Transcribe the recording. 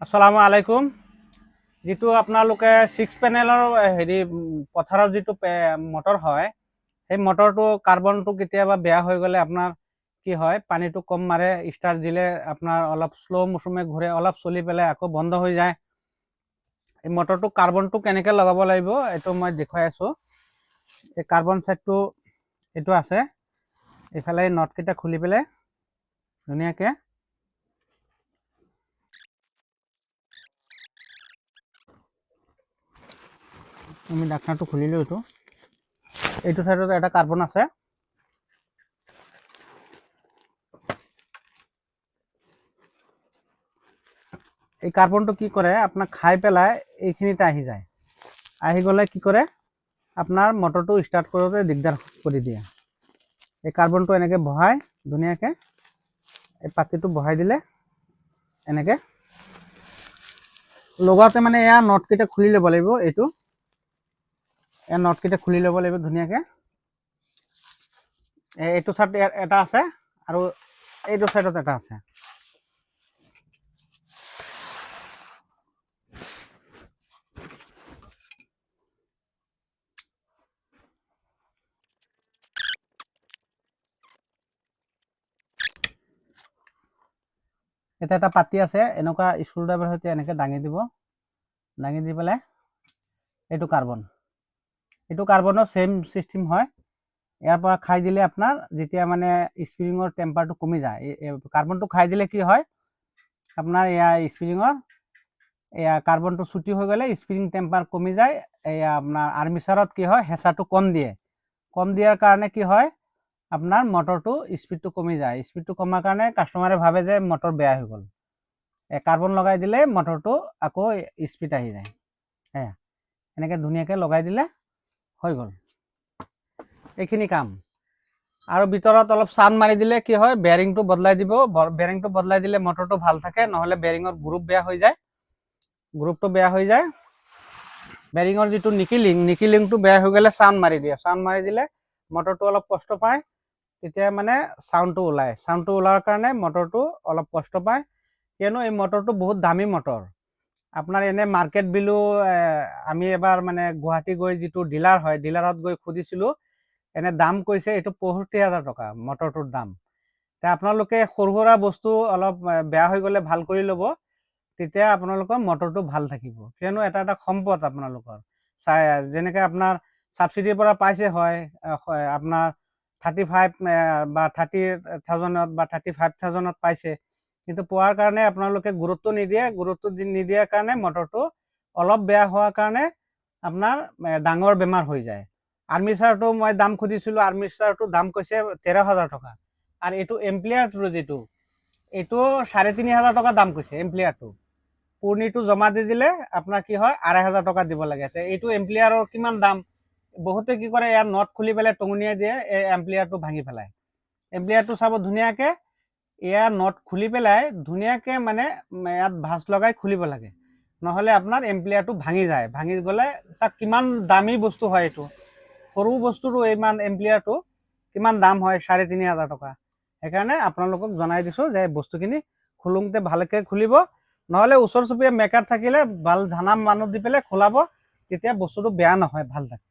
আসসালামু আলাইকুম। যিটো আপোনালোকে 6 পেনেলৰ হেৰি পথাৰৰ যিটো মটৰ হয়, সেই মটৰটো কাৰ্বনটো কেতিয়াবা বেয়া হৈ গ'লে আপোনাৰ কি হয়, পানীটো কম মাৰে, ষ্টাৰ্ট দিলে আপোনাৰ অলপ শ্ল' মৌচুমে ঘূৰে, অলপ চলি পেলাই আকৌ বন্ধ হৈ যায়। এই মটৰটো কাৰ্বনটো কেনেকৈ লগাব লাগিব এইটো মই দেখুৱাই আছোঁ। এই কাৰ্বন ছাইডটো এইটো আছে, এইফালে নটকেইটা খুলি পেলাই ধুনীয়াকৈ আমি ঢাকনাটো খুলিলোঁ। এইটো সাইডত এটা কাৰ্বন আছে। এই কাৰ্বনটো কি কৰে, আপোনাক খাই পেলাই এইখিনিতে আহি যায়। আহি গ'লে কি কৰে, আপোনাৰ মটৰটো ষ্টাৰ্ট কৰোঁতে দিগদাৰ কৰি দিয়ে। এই কাৰ্বনটো এনেকৈ বহাই ধুনীয়াকৈ এই পাতিটো বহাই দিলে এনেকৈ লগাওঁতে মানে এয়া নটকেইটা খুলি ল'ব লাগিব। এয়া নটকেইটা খুলি ল'ব লাগিব ধুনীয়াকৈ। এইটো চাইড এটা আছে আৰু এইটো চাইডত এটা আছে। এটা পাতি আছে, এনেকুৱা স্ক্ৰু ড্ৰাইভাৰ সৈতে এনেকৈ দাঙি দিব। দাঙি দি পেলাই এইটো কাৰ্বনৰ ছেইম চিষ্টেম হয়। ইয়াৰ পৰা খাই দিলে আপোনাৰ যেতিয়া মানে স্প্ৰিঙৰ টেম্পাৰটো কমি যায়, কাৰ্বনটো খাই দিলে কি হয়, আপোনাৰ এয়া স্প্ৰিঙৰ এয়া কাৰ্বনটো ছুটি হৈ গ'লে স্প্ৰিং টেম্পাৰ কমি যায়। এয়া আপোনাৰ আৰ্মিচাৰত কি হয়, হেঁচাটো কম দিয়াৰ কাৰণে কি হয়, আপোনাৰ মটৰটো স্পীডটো কমি যায়। স্পীডটো কমাৰ কাৰণে কাষ্টমাৰে ভাবে যে মটৰ বেয়া হৈ গ'ল। কাৰ্বন লগাই দিলে মটৰটো আকৌ স্পীড আহি যায়। এনেকৈ ধুনীয়াকৈ লগাই দিলে হৈ গ'ল এইখিনি কাম। আৰু ভিতৰত অলপ চান মাৰি দিলে কি হয়, বেয়াৰিংটো বদলাই দিব। বেয়াৰিংটো বদলাই দিলে মটৰটো ভাল থাকে, নহ'লে বেয়াৰিঙৰ গ্ৰুপটো বেয়া হৈ যায়। বেয়াৰিঙৰ যিটো নিকিলিংটো বেয়া হৈ গ'লে চাউণ্ড মাৰি দিয়ে। চাউণ্ড মাৰি দিলে মটৰটো অলপ কষ্ট পায়, তেতিয়া মানে চাউণ্ডটো ওলোৱাৰ কাৰণে মটৰটো অলপ কষ্ট পায়। কিয়নো এই মটৰটো বহুত দামী মটৰ। আপোনাৰ এনে মাৰ্কেট বিলো আমি এবাৰ মানে গুৱাহাটী গৈ যিটো ডিলাৰ হয়, ডিলাৰত গৈ সুধিছিলোঁ, এনে দাম কৈছে এইটো 65,000 টকা মটৰটোৰ দাম। এতিয়া আপোনালোকে সৰু সুৰা বস্তু অলপ বেয়া হৈ গ'লে ভাল কৰি ল'ব, তেতিয়া আপোনালোকৰ মটৰটো ভাল থাকিব। কিয়নো এটা সম্পদ আপোনালোকৰ। যেনেকৈ আপোনাৰ ছাবচিডিৰ পৰা পাইছে হয়, আপোনাৰ 35 বা 30,000 বা 35,000 পাইছে, কিন্তু পোৱাৰ কাৰণে আপোনালোকে গুৰুত্ব নিদিয়াৰ কাৰণে মটৰটো অলপ বেয়া হোৱাৰ কাৰণে আপোনাৰ ডাঙৰ বেমাৰ হৈ যায়। আৰ্মিচাৰটো মই দাম সুধিছিলোঁ, আৰ্মিচাৰটো দাম কৈছে 13,000 টকা। আৰু এইটো এম্প্লিয়াৰটো এইটো 3,500 টকা দাম কৈছে। এম্প্লিয়াৰটো পুৰণিটো জমা দি দিলে আপোনাৰ কি হয়, 2,500 টকা দিব লাগে। এইটো এম্প্লিয়াৰৰ কিমান দাম। বহুতে কি কৰে, ইয়াৰ নট খুলি পেলাই টঙনিয়াই দিয়ে, এই এম্প্লিয়াৰটো ভাঙি পেলাই। এম্প্লিয়াৰটো চাব ধুনীয়াকৈ, ইয়াৰ নট খুলি পেলাই ধুনীয়াকৈ মানে ইয়াত ভাঁজ লগাই খুলিব লাগে, নহ'লে আপোনাৰ এম্প্লিয়াৰটো ভাঙি যায়। ভাঙি গ'লে চাওক কিমান দামী বস্তু হয় এইটো। সৰু বস্তুটো ইমান এম্প্লিয়াৰটো কিমান দাম হয়, 3,500 টকা। সেইকাৰণে আপোনালোকক জনাই দিছোঁ যে বস্তুখিনি খোলোতে ভালকৈ খুলিব, নহ'লে ওচৰ চুবুৰীয়া মেকাৰ থাকিলে ভাল জানা মানুহ দি পেলাই খোলাব, তেতিয়া বস্তুটো বেয়া নহয়, ভাল থাকে।